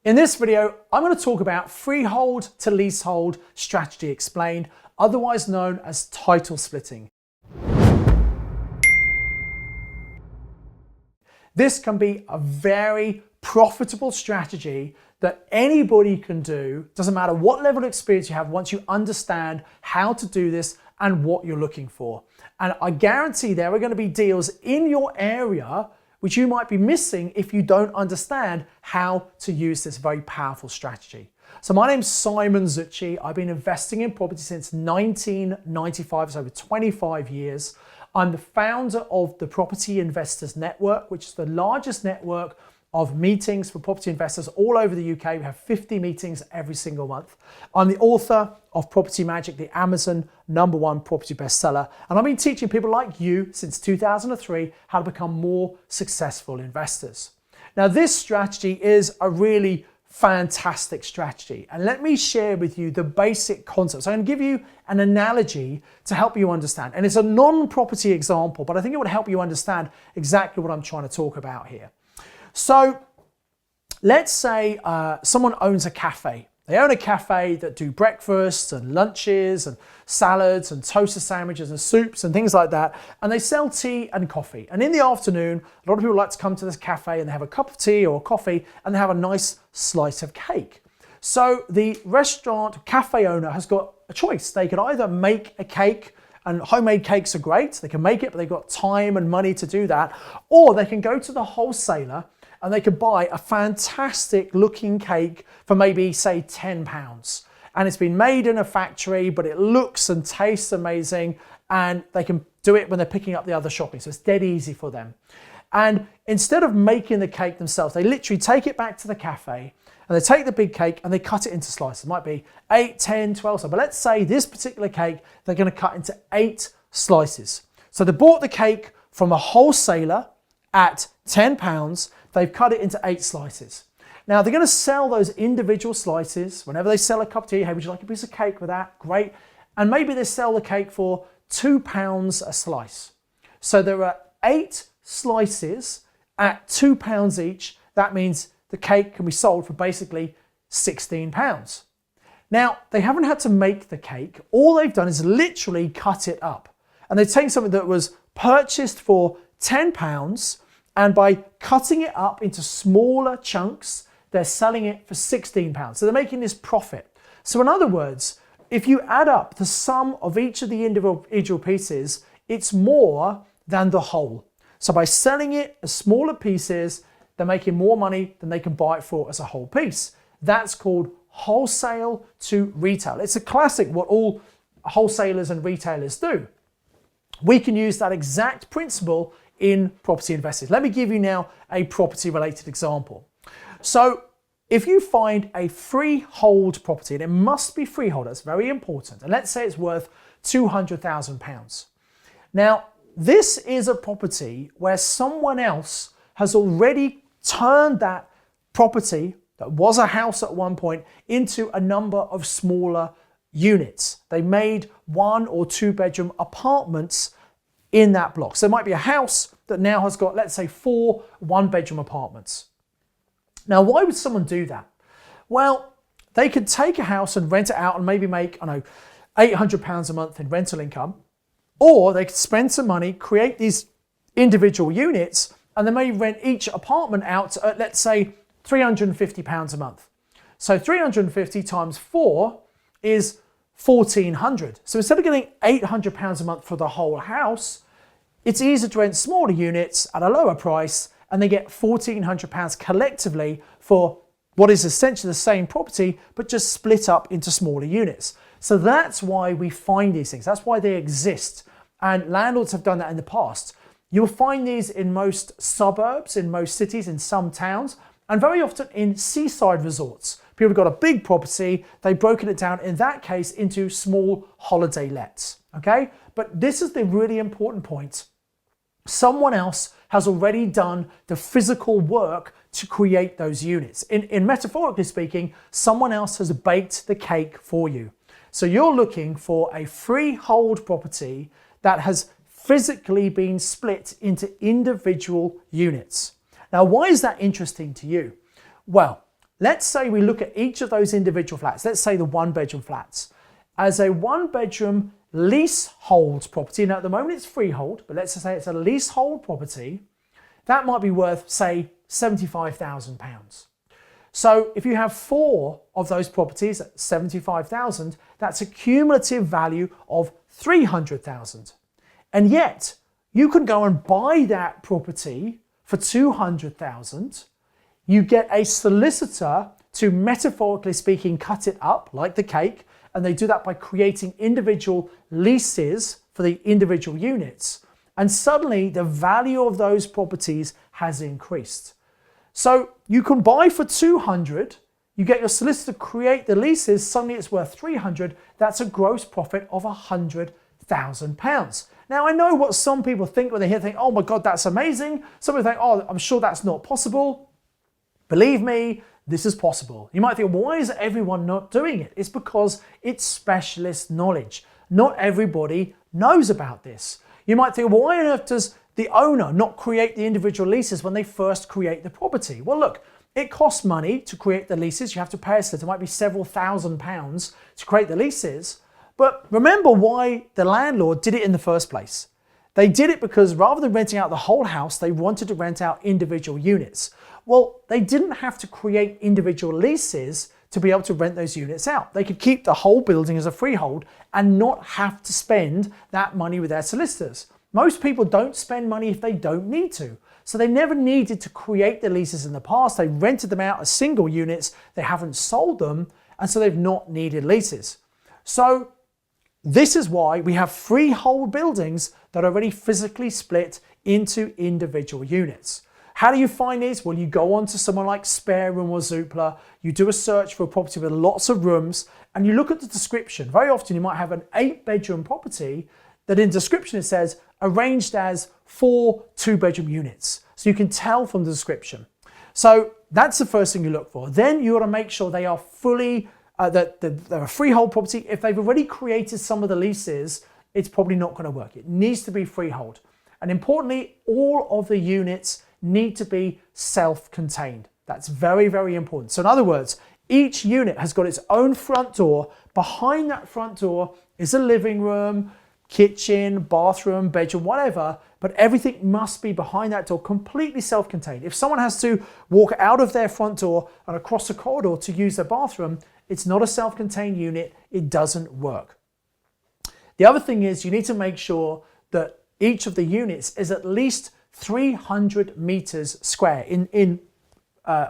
In this video, I'm going to talk about Freehold to Leasehold Strategy Explained, otherwise known as title splitting. This can be a very profitable strategy that anybody can do. Doesn't matter what level of experience you have, once you understand how to do this and what you're looking for. And I guarantee there are going to be deals in your area which you might be missing if you don't understand how to use this very powerful strategy. So my name's Simon Zutshi. I've been investing in property since 1995, so over 25 years. I'm the founder of the Property Investors Network, which is the largest network of meetings for property investors all over the UK. We have 50 meetings every single month. I'm the author of Property Magic, the Amazon #1 property bestseller. And I've been teaching people like you since 2003 how to become more successful investors. Now, this strategy is a really fantastic strategy. And let me share with you the basic concepts. I'm going to give you an analogy to help you understand. And it's a non-property example, but I think it would help you understand exactly what I'm trying to talk about here. So let's say someone owns a cafe. They own a cafe that do breakfasts and lunches and salads and toaster sandwiches and soups and things like that. And they sell tea and coffee. And in the afternoon, a lot of people like to come to this cafe and they have a cup of tea or coffee and they have a nice slice of cake. So the restaurant cafe owner has got a choice. They could either make a cake, and homemade cakes are great. They can make it, but they've got time and money to do that. Or they can go to the wholesaler and they could buy a fantastic looking cake for maybe, say, £10. And it's been made in a factory, but it looks and tastes amazing, and they can do it when they're picking up the other shopping. So it's dead easy for them. And instead of making the cake themselves, they literally take it back to the cafe and they take the big cake and they cut it into slices. It might be 8, 10, 12, but let's say this particular cake, they're going to cut into 8 slices. So they bought the cake from a wholesaler at £10. They've cut it into 8 slices. Now they're going to sell those individual slices. Whenever they sell a cup of tea, hey, would you like a piece of cake with that? Great. And maybe they sell the cake for £2 a slice. So there are 8 slices at £2 each. That means the cake can be sold for basically £16. Now, they haven't had to make the cake. All they've done is literally cut it up. And they've taken something that was purchased for £10, and by cutting it up into smaller chunks, they're selling it for £16. So they're making this profit. So in other words, if you add up the sum of each of the individual pieces, it's more than the whole. So by selling it as smaller pieces, they're making more money than they can buy it for as a whole piece. That's called wholesale to retail. It's a classic what all wholesalers and retailers do. We can use that exact principle in property investing. Let me give you now a property related example. So if you find a freehold property, and it must be freehold, that's very important, and let's say it's worth £200,000. Now, this is a property where someone else has already turned that property that was a house at one point into a number of smaller units. They made 1 or 2 bedroom apartments in that block. So it might be a house that now has got, let's say, 4 1-bedroom apartments. Now, why would someone do that? Well, they could take a house and rent it out and maybe make, I don't know, £800 a month in rental income, or they could spend some money, create these individual units, and they may rent each apartment out at, let's say, £350 a month. So 350 times 4 is £1,400. So instead of getting £800 a month for the whole house, it's easier to rent smaller units at a lower price, and they get £1,400 collectively for what is essentially the same property, but just split up into smaller units. So that's why we find these things. That's why they exist. And landlords have done that in the past. You'll find these in most suburbs, in most cities, in some towns, and very often in seaside resorts. People have got a big property, they've broken it down, in that case, into small holiday lets, okay? But this is the really important point. Someone else has already done the physical work to create those units. In metaphorically speaking, someone else has baked the cake for you. So you're looking for a freehold property that has physically been split into individual units. Now, why is that interesting to you? Well, let's say we look at each of those individual flats, let's say the one-bedroom flats, as a one-bedroom leasehold property. Now at the moment it's freehold, but let's say it's a leasehold property, that might be worth, say, £75,000. So if you have 4 of those properties at 75,000, that's a cumulative value of 300,000. And yet you can go and buy that property for 200,000. You get a solicitor to, metaphorically speaking, cut it up like the cake, and they do that by creating individual leases for the individual units. And suddenly the value of those properties has increased. So you can buy for 200, you get your solicitor to create the leases, suddenly it's worth 300, that's a gross profit of £100,000. Now I know what some people think when they hear, oh my God, that's amazing. Some people think, oh, I'm sure that's not possible. Believe me, this is possible. You might think, why is everyone not doing it? It's because it's specialist knowledge. Not everybody knows about this. You might think, why on earth does the owner not create the individual leases when they first create the property? Well, look, it costs money to create the leases. You have to pay a solicitor. It might be several £1,000s to create the leases. But remember why the landlord did it in the first place. They did it because rather than renting out the whole house, they wanted to rent out individual units. Well, they didn't have to create individual leases to be able to rent those units out. They could keep the whole building as a freehold and not have to spend that money with their solicitors. Most people don't spend money if they don't need to. So they never needed to create the leases in the past. They rented them out as single units. They haven't sold them, and so they've not needed leases. So this is why we have freehold buildings that are already physically split into individual units. How do you find these? Well, you go on to someone like Spare Room or Zoopla, you do a search for a property with lots of rooms, and you look at the description. Very often you might have an 8-bedroom property that in description it says arranged as 4 2-bedroom units. So you can tell from the description. So that's the first thing you look for. Then you ought to make sure they are fully, that they're a freehold property. If they've already created some of the leases, it's probably not going to work. It needs to be freehold. And importantly, all of the units need to be self-contained. That's very, very important. So in other words, each unit has got its own front door. Behind that front door is a living room, kitchen, bathroom, bedroom, whatever, but everything must be behind that door, completely self-contained. If someone has to walk out of their front door and across the corridor to use their bathroom, it's not a self-contained unit, it doesn't work. The other thing is you need to make sure that each of the units is at least 300 meters square in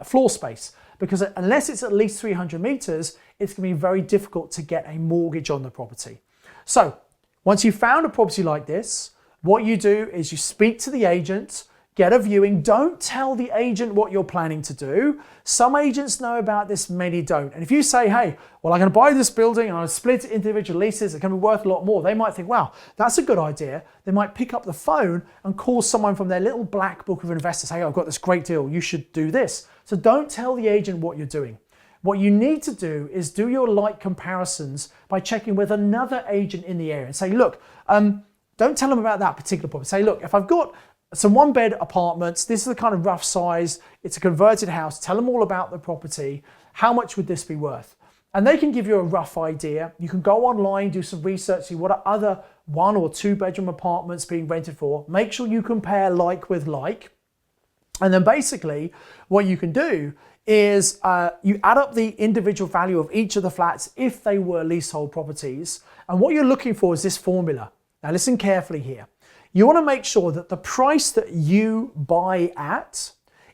floor space, because unless it's at least 300 meters, it's going to be very difficult to get a mortgage on the property. So once you've found a property like this, what you do is you speak to the agent, get a viewing. Don't tell the agent what you're planning to do. Some agents know about this, many don't. And if you say, hey, well, I'm going to buy this building and I'll split it into individual leases, it's going to be worth a lot more, they might think, wow, that's a good idea. They might pick up the phone and call someone from their little black book of investors, hey, I've got this great deal, you should do this. So don't tell the agent what you're doing. What you need to do is do your like comparisons by checking with another agent in the area and say, look, don't tell them about that particular property. Say, look, if I've got some 1-bed apartments, this is the kind of rough size, it's a converted house, tell them all about the property, how much would this be worth? And they can give you a rough idea. You can go online, do some research, see what are other 1 or 2-bedroom apartments being rented for. Make sure you compare like with like. And then basically what you can do is you add up the individual value of each of the flats if they were leasehold properties. And what you're looking for is this formula. Now listen carefully here. You want to make sure that the price that you buy at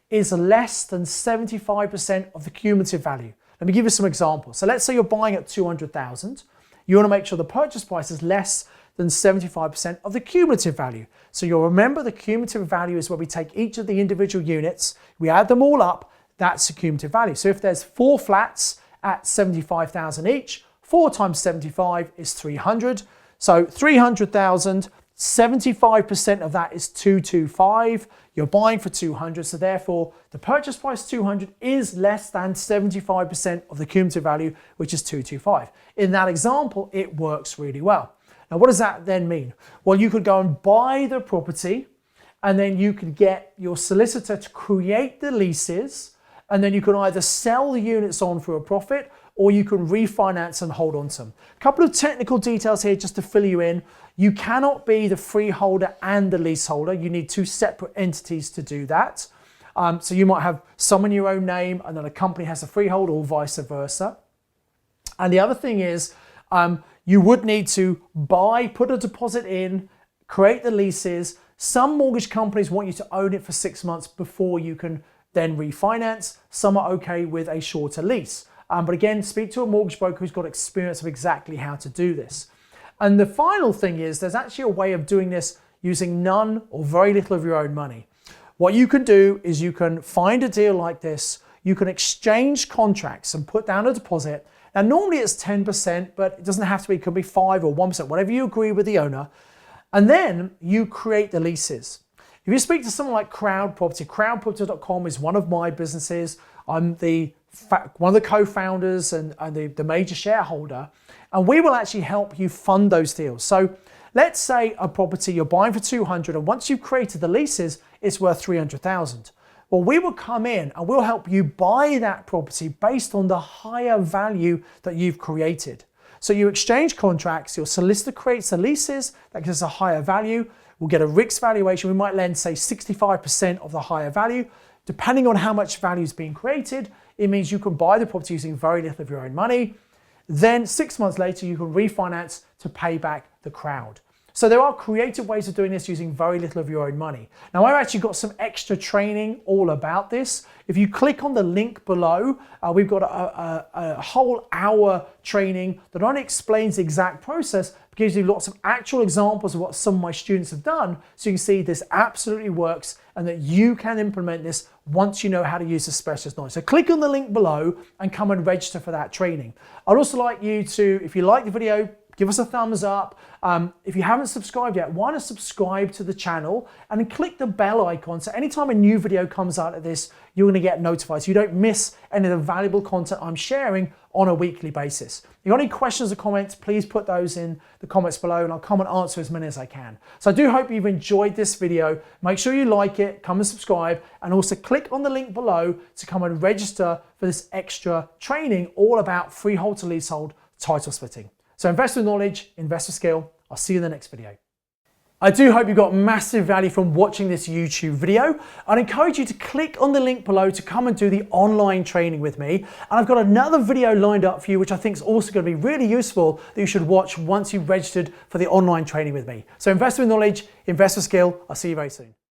is less than 75% of the cumulative value. Let me give you some examples. So let's say you're buying at 200,000. You want to make sure the purchase price is less than 75% of the cumulative value. So you'll remember the cumulative value is where we take each of the individual units, we add them all up, that's the cumulative value. So if there's 4 flats at 75,000 each, 4 times 75 is 300. So 300,000, 75% of that is 225. You're buying for 200, so therefore the purchase price 200 is less than 75% of the cumulative value, which is 225. In that example, it works really well. Now, what does that then mean? Well, you could go and buy the property, and then you could get your solicitor to create the leases, and then you can either sell the units on for a profit or you can refinance and hold on to them. A couple of technical details here just to fill you in. You cannot be the freeholder and the leaseholder. You need two separate entities to do that. So you might have some in your own name and then a company has a freehold or vice versa. And the other thing is you would need to put a deposit in, create the leases. Some mortgage companies want you to own it for 6 months before you can then refinance. Some are okay with a shorter lease. But again, speak to a mortgage broker who's got experience of exactly how to do this. And the final thing is there's actually a way of doing this using none or very little of your own money. What you can do is you can find a deal like this, you can exchange contracts and put down a deposit. Now normally it's 10%, but it doesn't have to be, it could be 5 or 1%, whatever you agree with the owner. And then you create the leases. If you speak to someone like Crowd Property, crowdproperty.com is one of my businesses. I'm one of the co-founders and the major shareholder, and we will actually help you fund those deals. So let's say a property you're buying for 200, and once you've created the leases, it's worth 300,000. Well, we will come in and we'll help you buy that property based on the higher value that you've created. So you exchange contracts, your solicitor creates the leases, that gives us a higher value. We'll get a RICS valuation. We might lend, say, 65% of the higher value. Depending on how much value is being created, it means you can buy the property using very little of your own money. Then 6 months later, you can refinance to pay back the crowd. So there are creative ways of doing this using very little of your own money. Now I've actually got some extra training all about this. If you click on the link below, we've got a whole hour training that only explains the exact process, gives you lots of actual examples of what some of my students have done, so you can see this absolutely works and that you can implement this once you know how to use the specialist knowledge. So click on the link below and come and register for that training. I'd also like you to, if you like the video, give us a thumbs up. If you haven't subscribed yet, why not subscribe to the channel and then click the bell icon so anytime a new video comes out of this, you're going to get notified so you don't miss any of the valuable content I'm sharing on a weekly basis. If you've got any questions or comments, please put those in the comments below and I'll come and answer as many as I can. So I do hope you've enjoyed this video. Make sure you like it, come and subscribe, and also click on the link below to come and register for this extra training all about freehold to leasehold title splitting. So invest with knowledge, invest with skill. I'll see you in the next video. I do hope you got massive value from watching this YouTube video. I'd encourage you to click on the link below to come and do the online training with me. And I've got another video lined up for you, which I think is also going to be really useful that you should watch once you've registered for the online training with me. So invest with knowledge, invest with skill. I'll see you very soon.